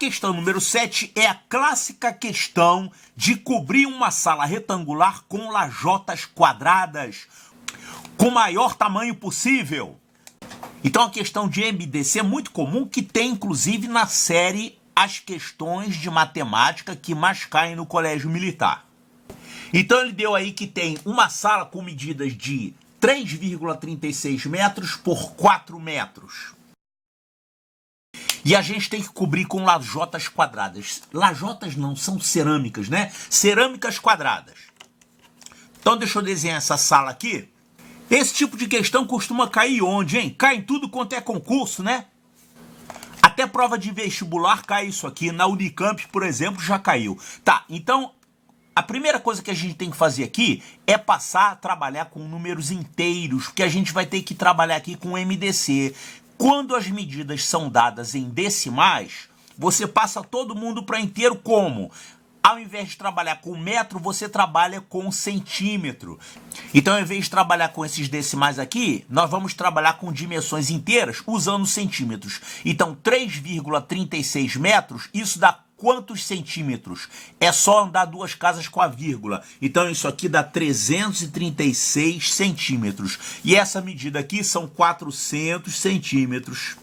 A questão número 7 é a clássica questão de cobrir uma sala retangular com lajotas quadradas, com o maior tamanho possível. Então a questão de MDC é muito comum, que tem inclusive na série as questões de matemática que mais caem no colégio militar. Então ele deu aí que tem uma sala com medidas de 3,36 metros por 4 metros. E a gente tem que cobrir com lajotas quadradas. Lajotas não, são cerâmicas, né? Cerâmicas quadradas. Então deixa eu desenhar essa sala aqui. Esse tipo de questão costuma cair onde, hein? Cai em tudo quanto é concurso, né? Até prova de vestibular cai isso aqui. Na Unicamp, por exemplo, já caiu. Tá, então a primeira coisa que a gente tem que fazer aqui é passar a trabalhar com números inteiros, porque a gente vai ter que trabalhar aqui com MDC. Quando as medidas são dadas em decimais, você passa todo mundo para inteiro como? Ao invés de trabalhar com metro, você trabalha com centímetro. Então, ao invés de trabalhar com esses decimais aqui, nós vamos trabalhar com dimensões inteiras usando centímetros. Então, 3,36 metros, isso dá quantos centímetros? É só andar 2 casas com a vírgula. Então, isso aqui dá 336 centímetros. E essa medida aqui são 400 centímetros.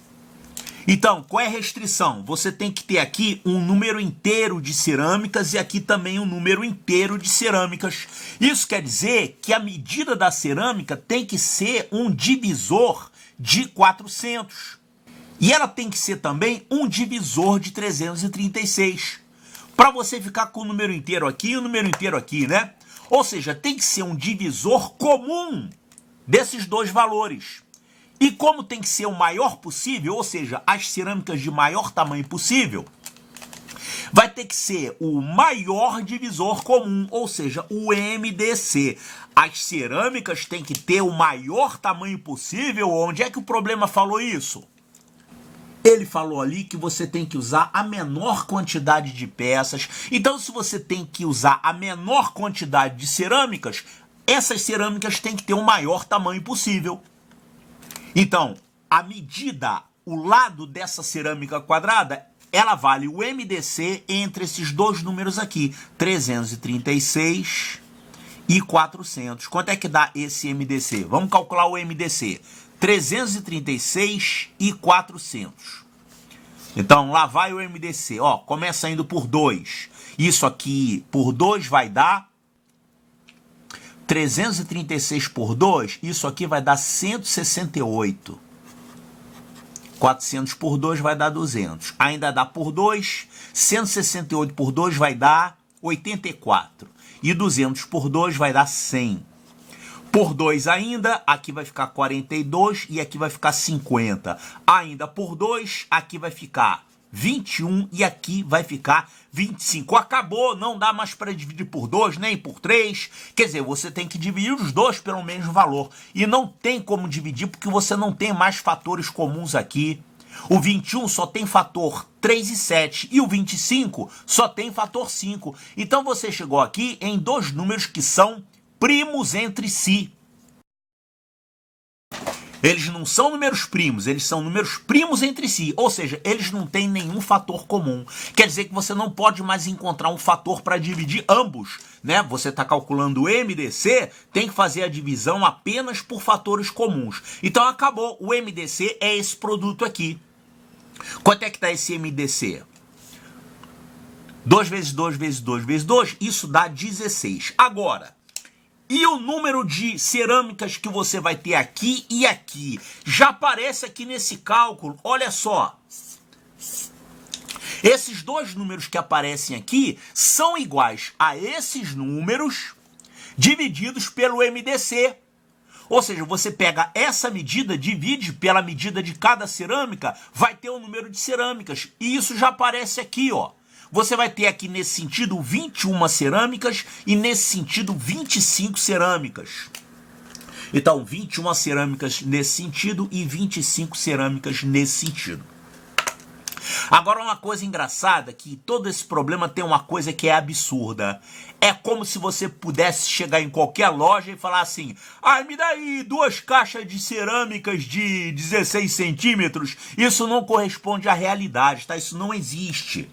Então, qual é a restrição? Você tem que ter aqui um número inteiro de cerâmicas e aqui também um número inteiro de cerâmicas. Isso quer dizer que a medida da cerâmica tem que ser um divisor de 400. E ela tem que ser também um divisor de 336. Para você ficar com o número inteiro aqui e o número inteiro aqui, né? Ou seja, tem que ser um divisor comum desses dois valores. E como tem que ser o maior possível, ou seja, as cerâmicas de maior tamanho possível, vai ter que ser o maior divisor comum, ou seja, o MDC. As cerâmicas têm que ter o maior tamanho possível. Onde é que o problema falou isso? Ele falou ali que você tem que usar a menor quantidade de peças. Então, se você tem que usar a menor quantidade de cerâmicas, essas cerâmicas têm que ter o maior tamanho possível. Então, a medida, o lado dessa cerâmica quadrada, ela vale o MDC entre esses dois números aqui, 336 e 400. Quanto é que dá esse MDC? Vamos calcular o MDC. 336 e 400. Então, lá vai o MDC. Ó, começa indo por 2. Isso aqui por 2 vai dar 336 por 2. Isso aqui vai dar 168. 400 por 2 vai dar 200. Ainda dá por 2. 168 por 2 vai dar 84. E 200 por 2 vai dar 100. Por 2 ainda, aqui vai ficar 42 e aqui vai ficar 50. Ainda por 2, aqui vai ficar 21 e aqui vai ficar 25. Acabou, não dá mais para dividir por 2, nem por 3. Quer dizer, você tem que dividir os dois pelo mesmo valor. E não tem como dividir porque você não tem mais fatores comuns aqui. O 21 só tem fator 3 e 7 e o 25 só tem fator 5. Então você chegou aqui em dois números que são primos entre si. Eles não são números primos, eles são números primos entre si. Ou seja, eles não têm nenhum fator comum. Quer dizer que você não pode mais encontrar um fator para dividir ambos, né? Você está calculando o MDC, tem que fazer a divisão apenas por fatores comuns. Então acabou, o MDC é esse produto aqui. Quanto é que está esse MDC? 2 vezes 2 vezes 2 vezes 2, isso dá 16. Agora, e o número de cerâmicas que você vai ter aqui e aqui? Já aparece aqui nesse cálculo, olha só. Esses dois números que aparecem aqui são iguais a esses números divididos pelo MDC. Ou seja, você pega essa medida, divide pela medida de cada cerâmica, vai ter o número de cerâmicas. E isso já aparece aqui, ó. Você vai ter aqui nesse sentido 21 cerâmicas e nesse sentido 25 cerâmicas. Então, 21 cerâmicas nesse sentido e 25 cerâmicas nesse sentido. Agora, uma coisa engraçada, que todo esse problema tem uma coisa que é absurda. É como se você pudesse chegar em qualquer loja e falar assim: ah, me dá aí 2 caixas de cerâmicas de 16 centímetros. Isso não corresponde à realidade, tá? Isso não existe.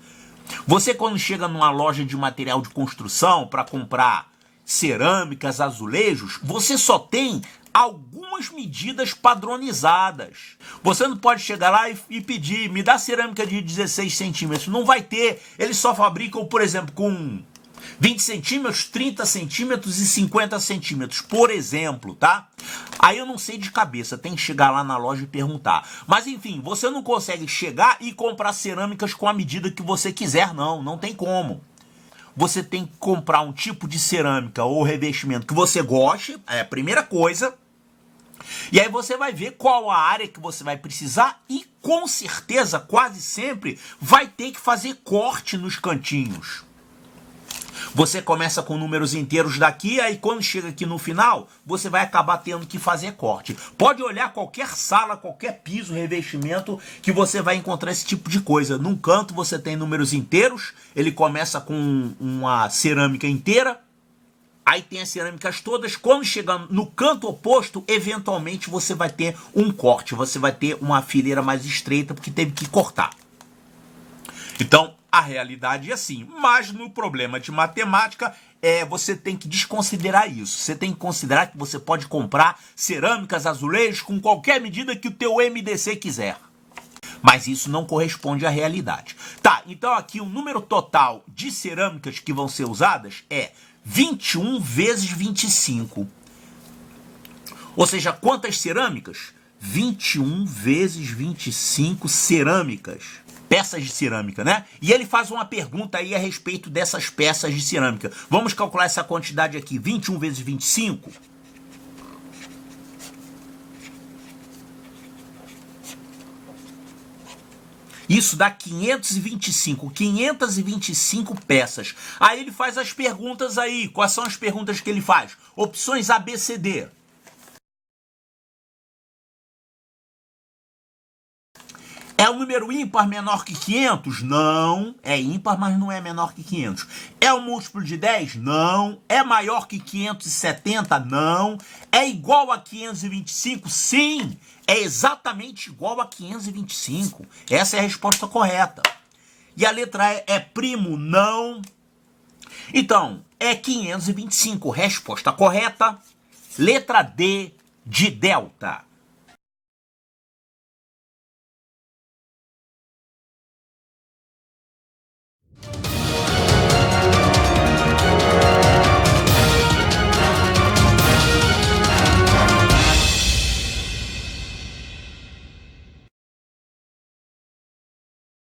Você, quando chega numa loja de material de construção para comprar cerâmicas, azulejos, você só tem algumas medidas padronizadas. Você não pode chegar lá e pedir, me dá cerâmica de 16 centímetros. Não vai ter. Eles só fabricam, por exemplo, com 20 centímetros, 30 centímetros e 50 centímetros, por exemplo, tá? Aí eu não sei de cabeça, tem que chegar lá na loja e perguntar. Mas enfim, você não consegue chegar e comprar cerâmicas com a medida que você quiser, não tem como. Você tem que comprar um tipo de cerâmica ou revestimento que você goste, é a primeira coisa. E aí você vai ver qual a área que você vai precisar e com certeza, quase sempre, vai ter que fazer corte nos cantinhos. Você começa com números inteiros daqui, aí quando chega aqui no final, você vai acabar tendo que fazer corte. Pode olhar qualquer sala, qualquer piso, revestimento, que você vai encontrar esse tipo de coisa. Num canto você tem números inteiros, ele começa com uma cerâmica inteira, aí tem as cerâmicas todas. Quando chega no canto oposto, eventualmente você vai ter um corte, você vai ter uma fileira mais estreita, porque teve que cortar. Então, a realidade é assim, mas no problema de matemática, você tem que desconsiderar isso. Você tem que considerar que você pode comprar cerâmicas, azulejos com qualquer medida que o teu MDC quiser. Mas isso não corresponde à realidade. Tá, então aqui o número total de cerâmicas que vão ser usadas é 21 vezes 25. Ou seja, quantas cerâmicas? 21 vezes 25 cerâmicas. Peças de cerâmica, né? E ele faz uma pergunta aí a respeito dessas peças de cerâmica. Vamos calcular essa quantidade aqui. 21 vezes 25. Isso dá 525. 525 peças. Aí ele faz as perguntas aí. Quais são as perguntas que ele faz? Opções A, B, C, D. É um número ímpar menor que 500? Não. É ímpar, mas não é menor que 500. É um múltiplo de 10? Não. É maior que 570? Não. É igual a 525? Sim. É exatamente igual a 525. Essa é a resposta correta. E a letra E é primo? Não. Então, é 525. Resposta correta. Letra D de delta.